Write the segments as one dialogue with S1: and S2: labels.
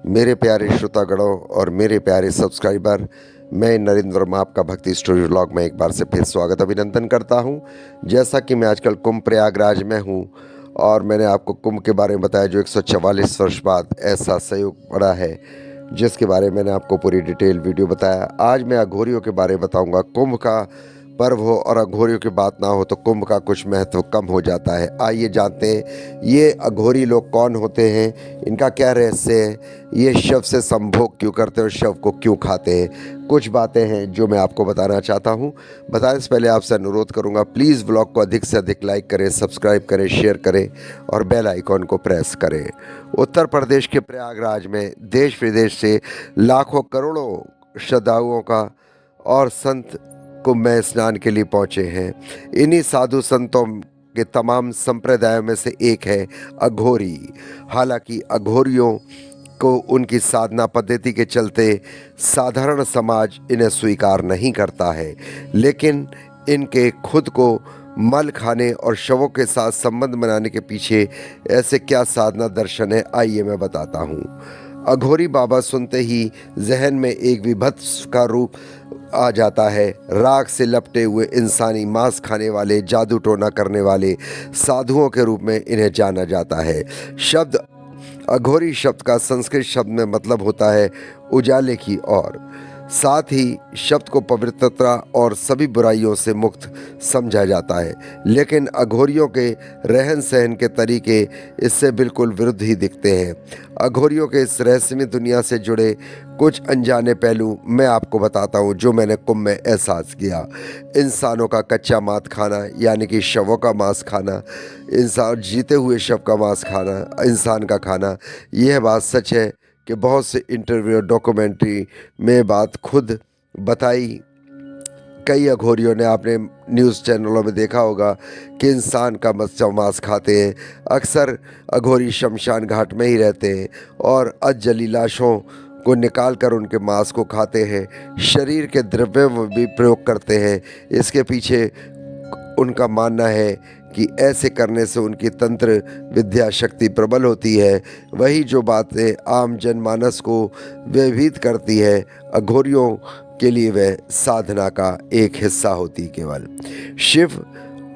S1: मेरे प्यारे श्रोतागणों और मेरे प्यारे सब्सक्राइबर, मैं नरेंद्र वर्मा आपका भक्ति स्टोरी व्लॉग में एक बार से फिर स्वागत अभिनंदन करता हूं। जैसा कि मैं आजकल कुंभ प्रयागराज में हूं और मैंने आपको कुंभ के बारे में बताया, जो 144 वर्ष बाद ऐसा संयोग पड़ा है, जिसके बारे में मैंने आपको पूरी डिटेल वीडियो बताया। आज मैं अघोरियों के बारे में बताऊंगा। कुंभ का पर्व हो और अघोरियों की बात ना हो तो कुंभ का कुछ महत्व कम हो जाता है। आइए जानते हैं ये अघोरी लोग कौन होते हैं, इनका क्या रहस्य है, ये शव से संभोग क्यों करते हैं और शव को क्यों खाते हैं। कुछ बातें हैं जो मैं आपको बताना चाहता हूँ। बताने से पहले आपसे अनुरोध करूँगा, प्लीज़ व्लॉग को अधिक से अधिक लाइक करें, सब्सक्राइब करें, शेयर करें और बेल आइकॉन को प्रेस करें। उत्तर प्रदेश के प्रयागराज में देश विदेश से लाखों करोड़ों श्रद्धालुओं का और संत कुंभ में स्नान के लिए पहुंचे हैं। इन्हीं साधु संतों के तमाम संप्रदायों में से एक है अघोरी। हालांकि अघोरियों को उनकी साधना पद्धति के चलते साधारण समाज इन्हें स्वीकार नहीं करता है, लेकिन इनके खुद को मल खाने और शवों के साथ संबंध बनाने के पीछे ऐसे क्या साधना दर्शन है, आइए मैं बताता हूँ। अघोरी बाबा सुनते ही जहन में एक विभत्स का रूप आ जाता है। राख से लपटे हुए इंसानी मांस खाने वाले, जादू टोना करने वाले साधुओं के रूप में इन्हें जाना जाता है। शब्द अघोरी शब्द का संस्कृत शब्द में मतलब होता है उजाले की ओर। साथ ही शब्द को पवित्रता और सभी बुराइयों से मुक्त समझा जाता है, लेकिन अघोरियों के रहन सहन के तरीके इससे बिल्कुल विरुद्ध ही दिखते हैं। अघोरियों के इस रहस्यमय दुनिया से जुड़े कुछ अनजाने पहलू मैं आपको बताता हूँ, जो मैंने कुंभ में एहसास किया। इंसानों का कच्चा मांस खाना, यानी कि शवों का मांस खाना, इंसान जीते हुए शव का मांस खाना, इंसान का खाना, यह बात सच है कि बहुत से इंटरव्यू और डॉक्यूमेंट्री में बात खुद बताई। कई अघोरियों ने आपने न्यूज़ चैनलों में देखा होगा कि इंसान का मांस खाते हैं। अक्सर अघोरी शमशान घाट में ही रहते हैं और अजली लाशों को निकाल कर उनके मांस को खाते हैं। शरीर के द्रव्य भी प्रयोग करते हैं। इसके पीछे उनका मानना है कि ऐसे करने से उनकी तंत्र विद्या शक्ति प्रबल होती है। वही जो बातें आम जनमानस को भयभीत करती है, अघोरियों के लिए वह साधना का एक हिस्सा होती केवल। शिव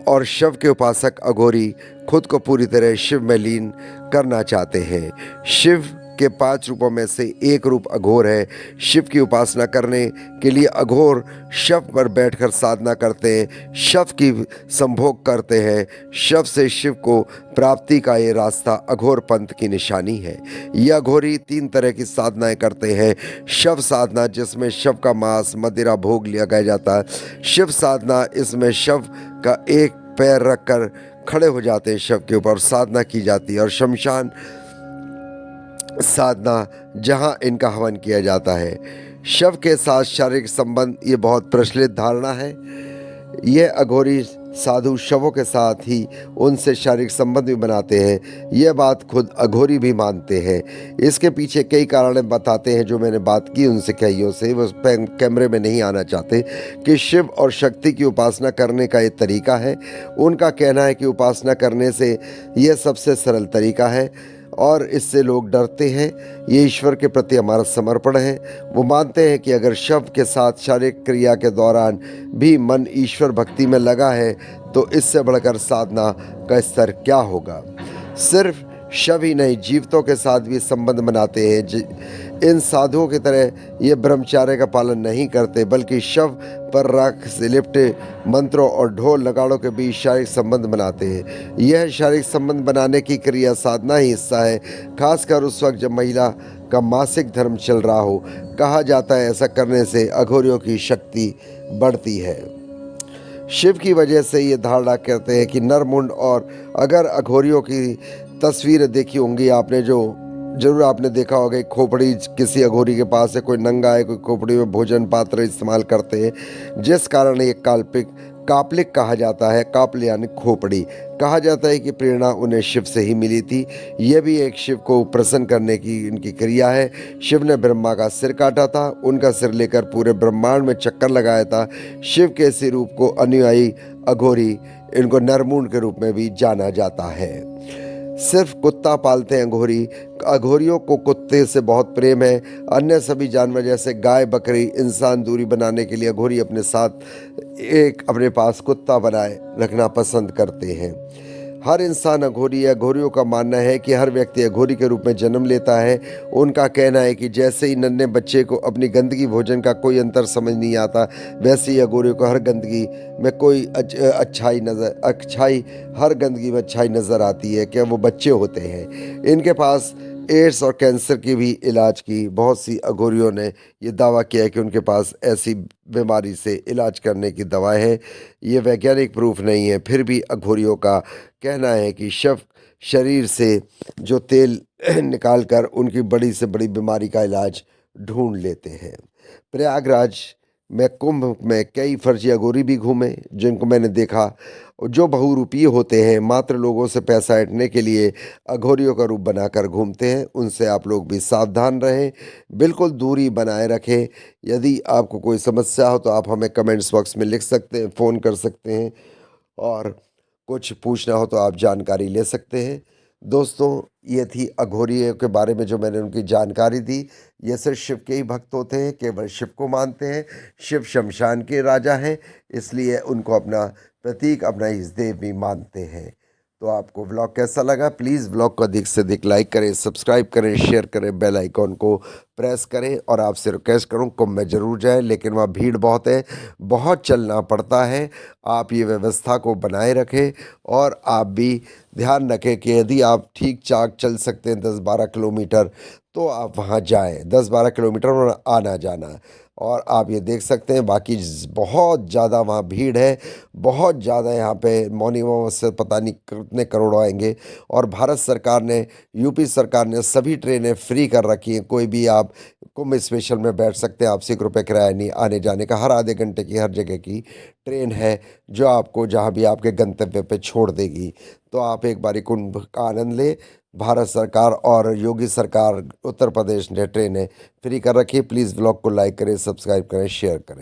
S1: और शव के उपासक अघोरी खुद को पूरी तरह शिव में लीन करना चाहते हैं। शिव के 5 रूपों में से एक रूप अघोर है। शिव की उपासना करने के लिए अघोर शव पर बैठकर साधना करते हैं, शव की संभोग करते हैं। शव से शिव को प्राप्ति का ये रास्ता अघोर पंथ की निशानी है। यह अघोरी 3 तरह की साधनाएं करते हैं। शव साधना, जिसमें शव का मांस मदिरा भोग लिया गया जाता है। शिव साधना, इसमें शव का एक पैर रखकर खड़े हो जाते हैं, शव के ऊपर साधना की जाती है। और शमशान साधना, जहां इनका हवन किया जाता है। शव के साथ शारीरिक संबंध, ये बहुत प्रचलित धारणा है। यह अघोरी साधु शवों के साथ ही उनसे शारीरिक संबंध भी बनाते हैं। यह बात खुद अघोरी भी मानते हैं। इसके पीछे कई कारण बताते हैं, जो मैंने बात की उनसे कईयों से, वो कैमरे में नहीं आना चाहते, कि शिव और शक्ति की उपासना करने का एक तरीका है। उनका कहना है कि उपासना करने से यह सबसे सरल तरीका है और इससे लोग डरते हैं। ये ईश्वर के प्रति हमारा समर्पण है। वो मानते हैं कि अगर शव के साथ शारीरिक क्रिया के दौरान भी मन ईश्वर भक्ति में लगा है तो इससे बढ़कर साधना का स्तर क्या होगा। सिर्फ शव ही नहीं, जीवितों के साथ भी संबंध बनाते हैं। इन साधुओं की तरह ये ब्रह्मचार्य का पालन नहीं करते, बल्कि शव पर राख से लिपटे मंत्रों और ढोल नगाड़ों के बीच शारीरिक संबंध बनाते हैं। यह शारीरिक संबंध बनाने की क्रिया साधना ही हिस्सा है, खासकर उस वक्त जब महिला का मासिक धर्म चल रहा हो। कहा जाता है ऐसा करने से अघोरियों की शक्ति बढ़ती है। शिव की वजह से ये धारणा करते हैं कि नरमुंड, और अगर अघोरियों की तस्वीरें देखी होंगी आपने, जो जरूर आपने देखा होगा, एक खोपड़ी किसी अघोरी के पास है, कोई नंगा है, कोई खोपड़ी में भोजन पात्र इस्तेमाल करते हैं, जिस कारण ये कापलिक कहा जाता है। कापल यानी खोपड़ी। कहा जाता है कि प्रेरणा उन्हें शिव से ही मिली थी। यह भी एक शिव को प्रसन्न करने की इनकी क्रिया है। शिव ने ब्रह्मा का सिर काटा था, उनका सिर लेकर पूरे ब्रह्मांड में चक्कर लगाया था। शिव के इसी रूप को अनुयायी अघोरी, इनको नरमुंड के रूप में भी जाना जाता है। सिर्फ कुत्ता पालते हैं अघोरी। अघोरियों को कुत्ते से बहुत प्रेम है। अन्य सभी जानवर जैसे गाय, बकरी, इंसान दूरी बनाने के लिए अघोरी अपने साथ एक अपने पास कुत्ता बनाए रखना पसंद करते हैं। हर इंसान अघोरी है। अघोरियों का मानना है कि हर व्यक्ति अघोरी के रूप में जन्म लेता है। उनका कहना है कि जैसे ही नन्हे बच्चे को अपनी गंदगी भोजन का कोई अंतर समझ नहीं आता, वैसे ही अघोरियों को हर गंदगी में कोई अच्छाई हर गंदगी में अच्छाई नज़र आती है कि वो बच्चे होते हैं। इनके पास एड्स और कैंसर की भी इलाज की बहुत सी अघोरियों ने ये दावा किया है कि उनके पास ऐसी बीमारी से इलाज करने की दवाएं हैं। ये वैज्ञानिक प्रूफ नहीं है, फिर भी अघोरियों का कहना है कि शरीर से जो तेल निकाल कर उनकी बड़ी से बड़ी बीमारी का इलाज ढूंढ लेते हैं। प्रयागराज में कुंभ में कई फर्जी अघोरी भी घूमे, जिनको मैंने देखा। जो बहुरूपी होते हैं, मात्र लोगों से पैसा ऐंठने के लिए अघोरियों का रूप बनाकर घूमते हैं। उनसे आप लोग भी सावधान रहें, बिल्कुल दूरी बनाए रखें। यदि आपको कोई समस्या हो तो आप हमें कमेंट्स बॉक्स में लिख सकते हैं, फ़ोन कर सकते हैं, और कुछ पूछना हो तो आप जानकारी ले सकते हैं। दोस्तों, ये थी अघोरियों के बारे में जो मैंने उनकी जानकारी दी। ये सिर्फ शिव के ही भक्त होते हैं, केवल शिव को मानते हैं। शिव शमशान के राजा हैं, इसलिए उनको अपना प्रतीक, अपना इष्ट देव भी मानते हैं। तो आपको व्लॉग कैसा लगा? प्लीज़ व्लॉग को अधिक से अधिक लाइक करें, सब्सक्राइब करें, शेयर करें, बेल आइकॉन को प्रेस करें। और आपसे रिक्वेस्ट करूं, कुंभ में ज़रूर जाएं, लेकिन वहाँ भीड़ बहुत है, बहुत चलना पड़ता है। आप ये व्यवस्था को बनाए रखें, और आप भी ध्यान रखें कि यदि आप ठीक चाक चल सकते हैं 10-12 किलोमीटर, तो आप वहाँ जाएं। 10-12 किलोमीटर और आना जाना। और आप ये देख सकते हैं, बाकी बहुत ज़्यादा वहाँ भीड़ है, बहुत ज़्यादा। यहाँ पे मौनी अमावस्या से पता नहीं कितने करोड़ आएंगे। और भारत सरकार ने, यूपी सरकार ने सभी ट्रेनें फ्री कर रखी हैं। कोई भी आप कुंभ स्पेशल में बैठ सकते हैं। आपसे ₹1 किराया नहीं आने जाने का। हर आधे घंटे की हर जगह की ट्रेन है जो आपको जहाँ भी आपके गंतव्य पे छोड़ देगी। तो आप एक बारी कुंभ का आनंद लें। भारत सरकार और योगी सरकार उत्तर प्रदेश ने ट्रेनें फ्री कर रखी है। प्लीज़ व्लॉग को लाइक करें, सब्सक्राइब करें, शेयर करें।